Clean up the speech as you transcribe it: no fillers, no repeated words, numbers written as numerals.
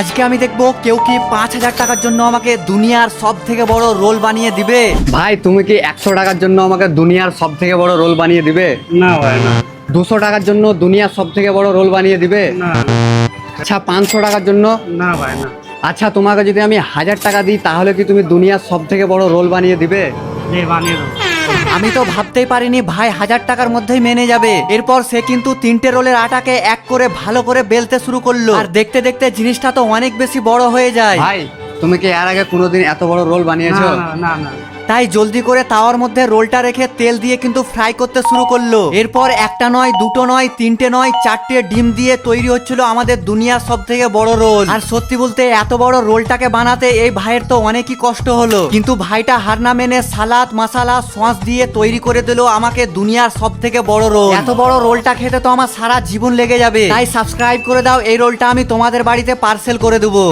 আজকে আমি দেখবো কেউ কি 5,000 টাকার জন্য আমাকে দুনিয়ার সব থেকে বড় রোল বানিয়ে দিবে। ভাই তুমি কি 100 টাকার জন্য আমাকে দুনিয়ার সব থেকে বড় রোল বানিয়ে দিবে? না ভাই না। 200 টাকার জন্য দুনিয়ার সব থেকে বড় রোল বানিয়ে দিবে? না আচ্ছা 500 টাকার জন্য? না ভাই না। আচ্ছা তোমাকে যদি আমি 1000 টাকা দিই তাহলে কি তুমি দুনিয়ার সব থেকে বড় রোল বানিয়ে দিবে? বানিয়ে দাও। আমি তো ভাবতেই পারিনি ভাই 1000 টাকার মধ্যেই মেনে যাবে। এরপর সে কিন্তু 3টে রোলের আটাকে এক করে ভালো করে বেলতে শুরু করলো, আর দেখতে দেখতে জিনিসটা তো অনেক বেশি বড় হয়ে যায়। ভাই তুমি কি এর আগে কোনোদিন এত বড় রোল বানিয়েছো? না না না। তাই জলদি করে তাওয়ার মধ্যে রোলটা রেখে তেল দিয়ে কিন্তু ফ্রাই করতে শুরু করলো। এরপর একটা নয়, দুটো নয়, 3টে নয়, 4টে ডিম দিয়ে তৈরি হচ্ছিল আমাদের দুনিয়ার সব থেকে বড় রোল। আর সত্যি বলতে এত বড় রোলটাকে বানাতে এই ভাইয়ের তো অনেকই কষ্ট হলো, কিন্তু ভাইটা হার না মেনে সালাদ মশলা সস দিয়ে তৈরি করে দিল আমাকে দুনিয়ার সব থেকে বড় রোল। এত বড় রোলটা খেতে তো আমার সারা জীবন লেগে যাবে। তাই সাবস্ক্রাইব করে দাও, এই রোলটা আমি তোমাদের বাড়িতে পার্সেল করে দেবো।